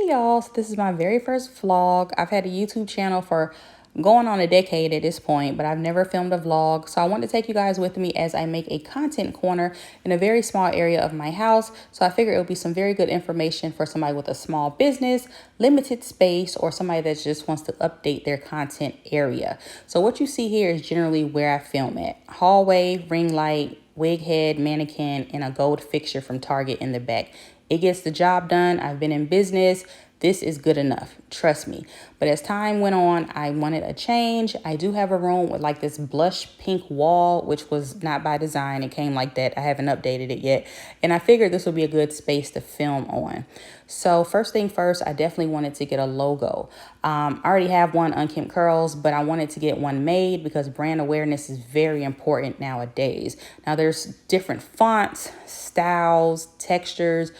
Hey y'all, so this is my very first vlog. I've had a YouTube channel for going on a decade at this point, but I've never filmed a vlog. So I want to take you guys with me as I make a content corner in a very small area of my house. So I figure it would be some very good information for somebody with a small business, limited space, or somebody that just wants to update their content area. So what you see here is generally where I film at. Hallway, ring light, wig head, mannequin, and a gold fixture from Target in the back. It gets the job done. I've been in business. This is good enough. Trust me. But as time went on, I wanted a change. I do have a room with like this blush pink wall, which was not by design. It came like that. I haven't updated it yet. And I figured this would be a good space to film on. So first thing first, I definitely wanted to get a logo. I already have one, Unkempt Curls, but I wanted to get one made because brand awareness is very important nowadays. Now there's different fonts, styles, textures,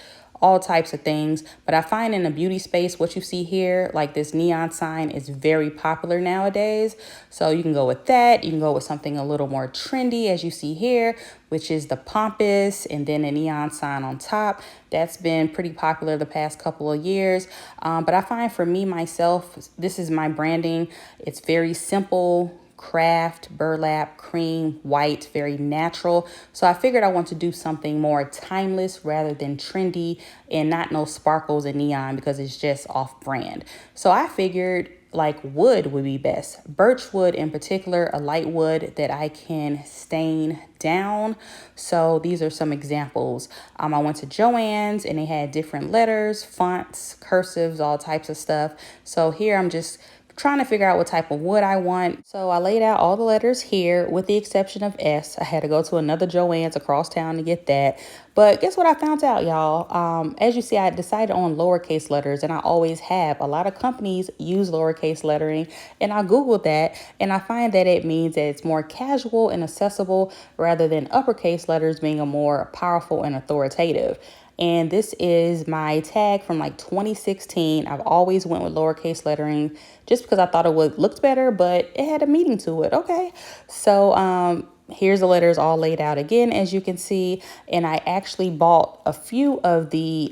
all types of things. But I find in the beauty space, what you see here, like this neon sign is very popular nowadays. So you can go with that. You can go with something a little more trendy, as you see here, which is the pompous and then a neon sign on top. That's been pretty popular the past couple of years. But I find for me, myself, this is my branding. It's very simple, craft, burlap, cream, white, very natural. So I figured I want to do something more timeless rather than trendy and not no sparkles and neon because it's just off brand. So I figured like wood would be best. Birch wood in particular, a light wood that I can stain down. So these are some examples. I went to Joann's and they had different letters, fonts, cursives, all types of stuff. So here I'm just trying to figure out what type of wood I want. So I laid out all the letters here with the exception of S. I had to go to another Joann's across town to get that. But guess what I found out, y'all? As you see, I decided on lowercase letters and I always have. A lot of companies use lowercase lettering and I Googled that and I find that it means that it's more casual and accessible rather than uppercase letters being a more powerful and authoritative. And this is my tag from like 2016. I've always went with lowercase lettering just because I thought it would look better, but it had a meaning to it. Okay. So here's the letters all laid out again, as you can see. And I actually bought a few of the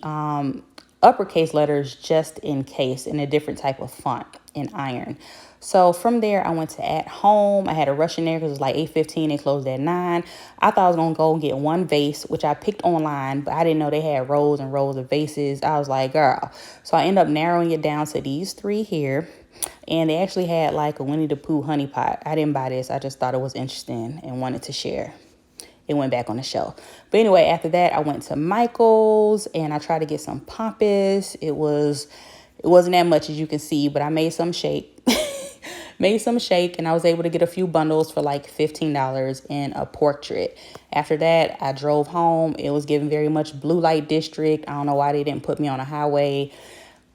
uppercase letters just in case in a different type of font in iron. So from there, I went to At Home. I had to rush in there because it was like 8:15. They closed at 9. I thought I was going to go get one vase, which I picked online, but I didn't know they had rows and rows of vases. I was like, girl. So I ended up narrowing it down to these 3 here. And they actually had like a Winnie the Pooh honey pot. I didn't buy this. I just thought it was interesting and wanted to share. It went back on the shelf. But anyway, after that, I went to Michael's and I tried to get some pompous. It wasn't that much, as you can see, but I made some shake. And I was able to get a few bundles for like $15 in a portrait. After that, I drove home. It was giving very much blue light district. I don't know why they didn't put me on a highway,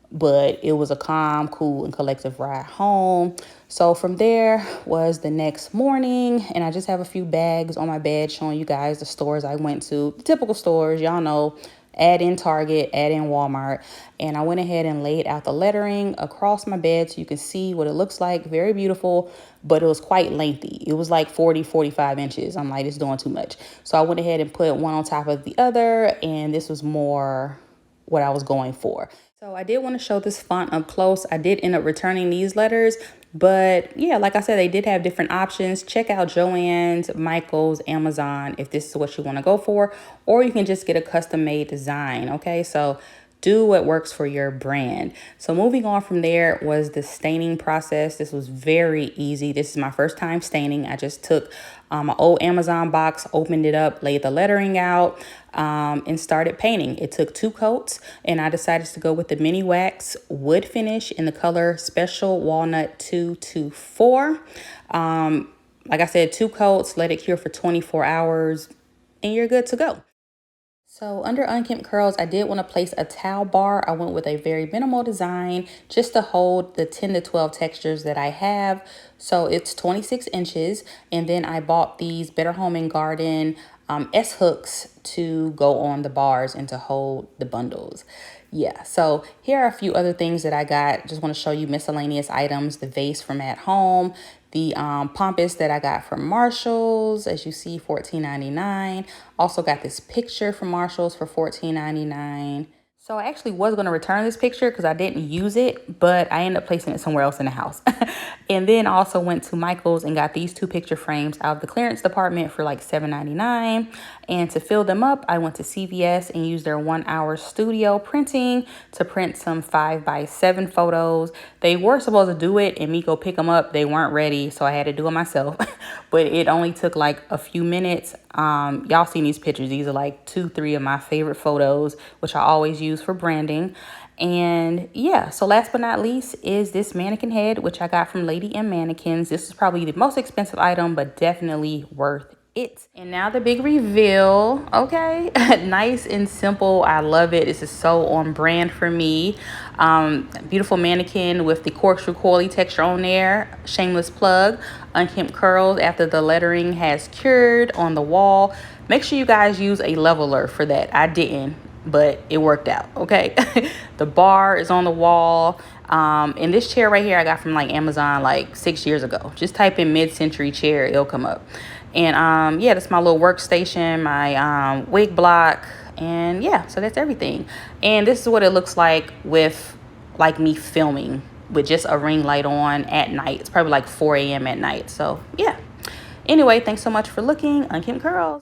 but it was a calm, cool, and collective ride home. So from there was the next morning, and I just have a few bags on my bed showing you guys the stores I went to. The typical stores, y'all know. Add in Target, add in Walmart. And I went ahead and laid out the lettering across my bed so you can see what it looks like. Very beautiful, but it was quite lengthy. It was like 45 inches. I'm like, it's doing too much. So I went ahead and put one on top of the other, and this was more what I was going for. So I did want to show this font up close. I did end up returning these letters, but yeah, like I said, they did have different options. Check out Joann's, Michael's, Amazon if this is what you want to go for, or you can just get a custom made design. Okay, so do what works for your brand. So moving on from there was the staining process. This was very easy. This is my first time staining. I just took my old Amazon box, opened it up, laid the lettering out, and started painting. It took 2 coats, and I decided to go with the mini wax wood finish in the color Special Walnut 224. Like I said, 2 coats, let it cure for 24 hours, and you're good to go. So under Unkempt Curls, I did want to place a towel bar. I went with a very minimal design just to hold the 10 to 12 textures that I have. So it's 26 inches. And then I bought these Better Home and Garden S-hooks to go on the bars and to hold the bundles. Yeah, so here are a few other things that I got. Just want to show you miscellaneous items. The vase from At Home, the pompous that I got from Marshall's, as you see, $14.99. Also got this picture from Marshall's for $14.99. So I actually was going to return this picture because I didn't use it, but I ended up placing it somewhere else in the house. And then also went to Michael's and got these 2 picture frames out of the clearance department for like $7.99. And to fill them up, I went to CVS and used their 1-hour studio printing to print some 5x7 photos. They were supposed to do it and me go pick them up. They weren't ready, so I had to do it myself. But it only took like a few minutes. Y'all seen these pictures. These are like 2-3 of my favorite photos, which I always use for branding. And yeah, so last but not least is this mannequin head, which I got from Lady M Mannequins. This is probably the most expensive item, but definitely worth it. And now the big reveal. Okay. Nice and simple. I love it. This is so on brand for me. Beautiful mannequin with the corkscrew coily texture on there. Shameless plug. Unkempt curls after the lettering has cured on the wall. Make sure you guys use a leveler for that. I didn't, but it worked out. Okay. The bar is on the wall. And this chair right here I got from like Amazon like 6 years ago. Just type in mid-century chair, it'll come up. And yeah, that's my little workstation, my wig block, and yeah, so that's everything. And this is what it looks like with like me filming with just a ring light on at night. It's probably like 4 a.m. at night. So yeah. Anyway, thanks so much for looking. Unkempt Curls.